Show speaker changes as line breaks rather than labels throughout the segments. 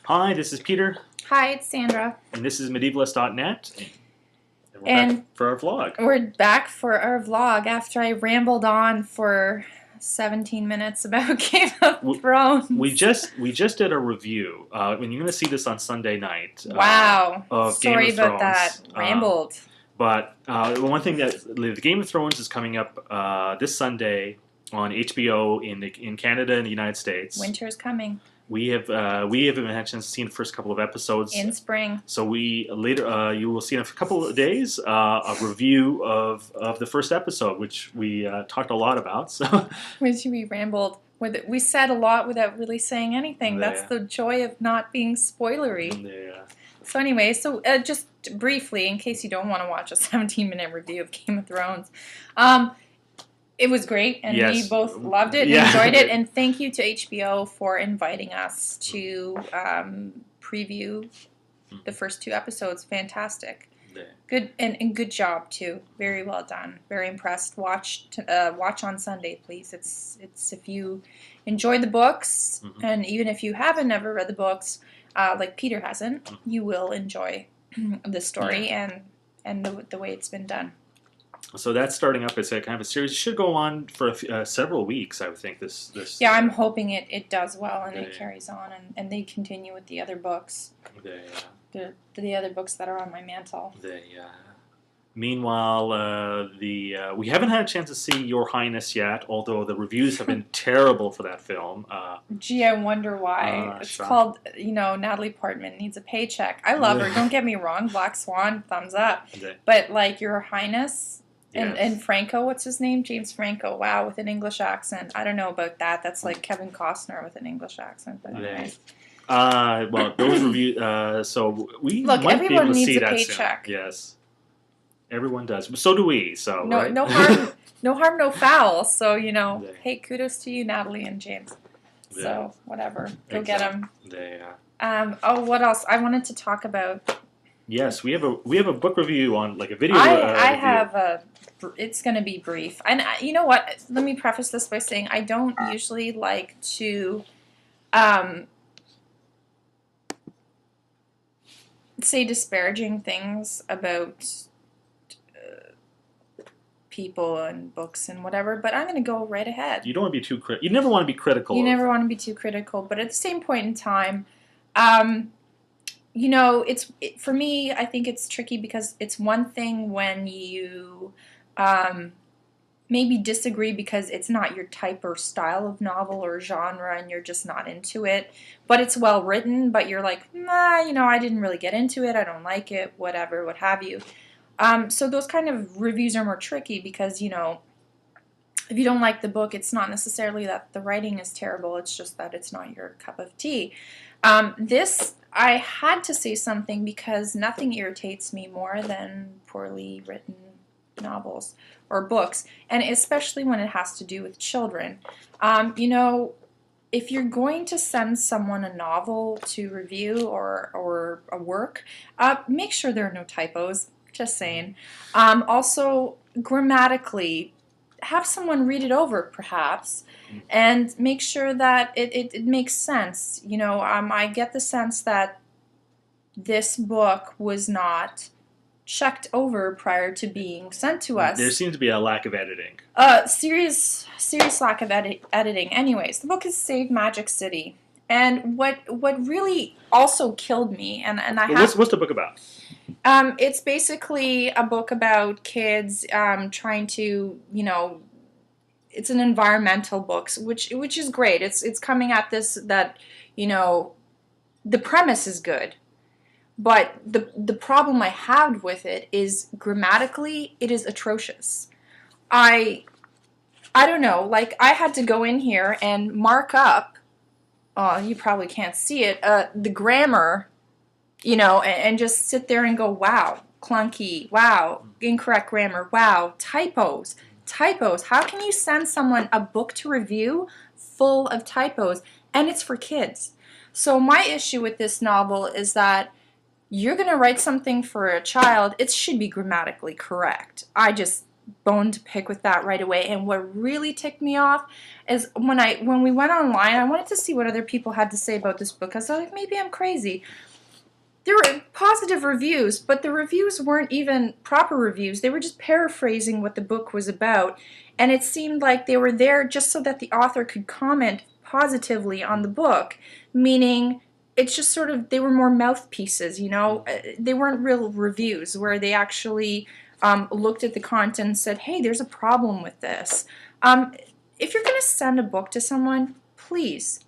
Hi, this is Peter,
Hi, it's Sandra.
and this is Medievalverse.net, and we're
And
back for our vlog.
we're back for our vlog after I rambled on for 17 minutes about Game of Thrones.
We just did a review, and you're going to see this on Sunday night.
Wow.
Of
Sorry
Game of
about
Thrones.
that. Rambled.
But one thing that the Game of Thrones is coming up this Sunday on HBO in Canada and the United States.
Winter's coming.
We haven't had a chance to see the first couple of episodes
in spring.
So you will see in a couple of days a review of the first episode, which we talked a lot about. So
Which we rambled with. We said a lot without really saying anything.
Yeah.
That's the joy of not being spoilery.
Yeah.
So anyway, just briefly, in case you don't want to watch a 17-minute review of Game of Thrones, it was great, and
Yes.
we both loved it and enjoyed it. And thank you to HBO for inviting us to preview the first 2 episodes. Fantastic.
Yeah.
Good and good job too. Very well done. Very impressed. Watch on Sunday, please. It's if you enjoy the books, and even if you haven't ever read the books, like Peter hasn't, you will enjoy the story and the way it's been done.
So that's starting up as a kind of a series. It should go on for several weeks, I would think. This.
Yeah, I'm hoping it does well and it carries on and they continue with the other books. The other books that are on my mantle.
Meanwhile, we haven't had a chance to see Your Highness yet, although the reviews have been terrible for that film.
Gee, I wonder why. It's called, Natalie Portman needs a paycheck. I love her. Don't get me wrong. Black Swan, thumbs up. But like Your Highness and Franco, what's his name? James Franco. Wow, with an English accent. I don't know about that. That's like Kevin Costner with an English accent. But anyways.
Well, those reviews. So we might be able to see that
paycheck.
Soon. Yes. Everyone does. So do we. So right?
No harm, no foul. So hey, kudos to you, Natalie and James. So whatever, go get them. What else? I wanted to talk about.
Yes, we have a book review on like a video.
I have a. It's going to be brief, and you know what? Let me preface this by saying I don't usually like to. Say disparaging things about people and books and whatever, but I'm going to go right ahead.
You don't want to be too critical. You never want to be critical.
You never want to be too critical, but at the same point in time, for me, I think it's tricky because it's one thing when you maybe disagree because it's not your type or style of novel or genre and you're just not into it, but it's well written, but you're like, I didn't really get into it, I don't like it, whatever, what have you. So those kind of reviews are more tricky because, if you don't like the book, it's not necessarily that the writing is terrible, it's just that it's not your cup of tea. I had to say something because nothing irritates me more than poorly written novels or books, and especially when it has to do with children. If you're going to send someone a novel to review or a work, make sure there are no typos. Just saying. Also, grammatically, have someone read it over, perhaps, and make sure that it makes sense. I get the sense that this book was not checked over prior to being sent to us.
There seems to be a lack of editing.
Serious lack of editing. Anyways, the book is Save Magic City. And what really also killed me, and I have...
What's the book about?
It's basically a book about kids trying to, it's an environmental book, which is great. It's coming at this that, the premise is good. But the problem I had with it is grammatically, it is atrocious. I don't know, like I had to go in here and mark up, you probably can't see it, the grammar, and just sit there and go, wow, clunky, wow, incorrect grammar, wow, typos. How can you send someone a book to review full of typos? And it's for kids. So my issue with this novel is that you're going to write something for a child, it should be grammatically correct. I just bone to pick with that right away. And what really ticked me off is when we went online, I wanted to see what other people had to say about this book. I was like, maybe I'm crazy. There were positive reviews, but the reviews weren't even proper reviews. They were just paraphrasing what the book was about. And it seemed like they were there just so that the author could comment positively on the book, meaning it's just sort of, they were more mouthpieces, you know? They weren't real reviews where they actually looked at the content and said, hey, there's a problem with this. If you're going to send a book to someone, please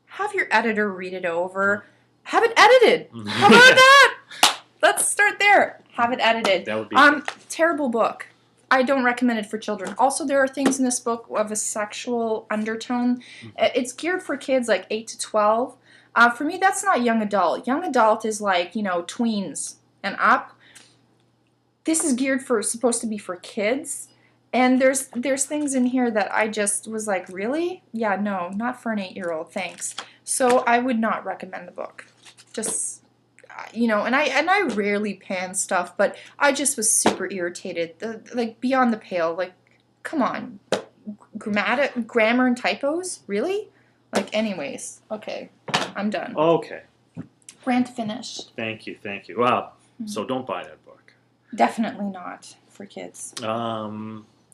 have your editor read it over. Have it edited. How about that? Let's start there. Have it edited.
That would be
terrible book. I don't recommend it for children. Also, there are things in this book of a sexual undertone. It's geared for kids like 8 to 12. For me, that's not young adult. Young adult is like, you know, tweens and up. This is supposed to be for kids. And there's things in here that I just was like, really? Yeah, no, not for an 8-year-old, thanks. So I would not recommend the book. Just, you know, and I rarely pan stuff, but I just was super irritated. Like, beyond the pale. Like, come on. Grammar and typos? Really? Like, anyways. Okay. I'm done.
Okay.
Rant finished.
Thank you. Wow. So don't buy that book.
Definitely not for kids.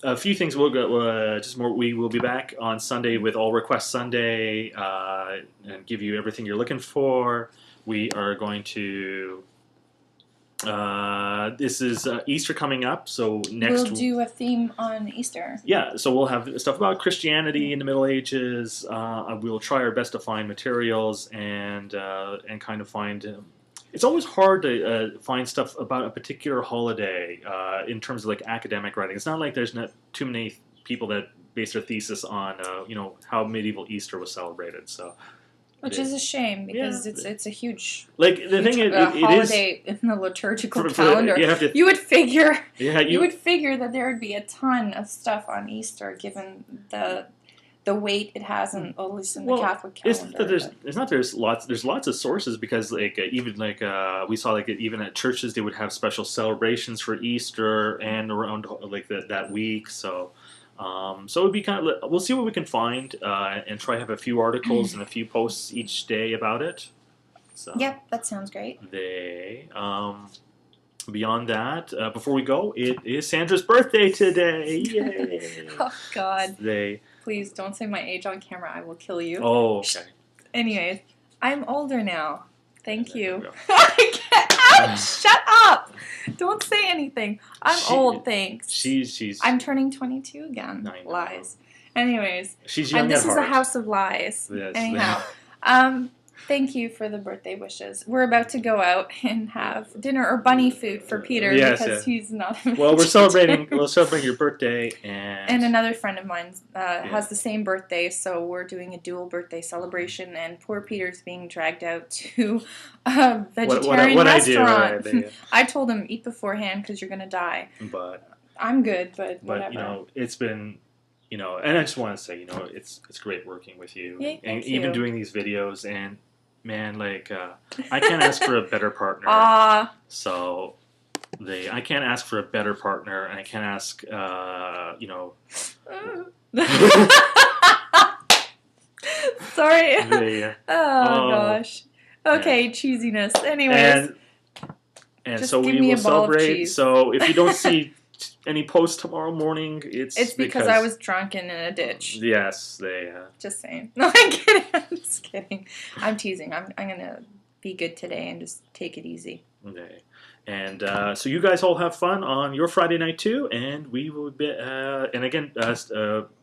A few things we'll go. Just more. We will be back on Sunday with All Request Sunday, and give you everything you're looking for. We are going to. This is Easter coming up, so next
we'll do a theme on Easter.
Yeah, so we'll have stuff about Christianity in the Middle Ages. We'll try our best to find materials and kind of find. It's always hard to find stuff about a particular holiday in terms of like academic writing. It's not like there's not too many people that base their thesis on how medieval Easter was celebrated. So.
Which is a shame because it's a huge
holiday
in the liturgical calendar. You would figure you would figure that there would be a ton of stuff on Easter given the weight it has in at least in the Catholic calendar.
There's lots of sources because we saw even at churches they would have special celebrations for Easter and around like that week. So it would be kind of, we'll see what we can find and try to have a few articles and a few posts each day about it. So
yep, that sounds great.
Beyond that, before we go, it is Sandra's birthday today. Yay!
Oh God!
Today.
Please don't say my age on camera. I will kill you.
Oh, okay.
Anyways, I'm older now. Thank you. Shut up! Don't say anything. I'm old, thanks.
She's.
I'm turning 22 again. Lies. Anyways,
she's young
this
at
is
heart.
a house of lies.
Yes.
Anyhow, thank you for the birthday wishes. We're about to go out and have dinner or bunny food for Peter because he's not.
Well, we're celebrating. We'll celebrate your birthday
and another friend of mine has the same birthday, so we're doing a dual birthday celebration. And poor Peter's being dragged out to a vegetarian restaurant. I told him eat beforehand because you're gonna die.
But
I'm good. But whatever.
But it's been. And I just want to say, it's great working with you, and even doing these videos. And man, I can't ask for a better partner. So I can't ask for a better partner, and I can't ask,
Sorry. Gosh. Okay, cheesiness. Anyways,
and so we will celebrate. So if you don't see any post tomorrow morning, it's
because I was drunk and in a ditch.
Yes,
Just saying. No, I'm kidding. I'm just kidding. I'm teasing. I'm gonna be good today and just take it easy.
Okay. And so you guys all have fun on your Friday night too, and we will be. And again,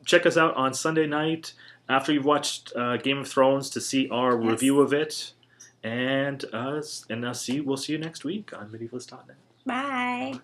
check us out on Sunday night after you've watched Game of Thrones to see our review of it. And we'll see you next week on Medievalverse.net.
Bye.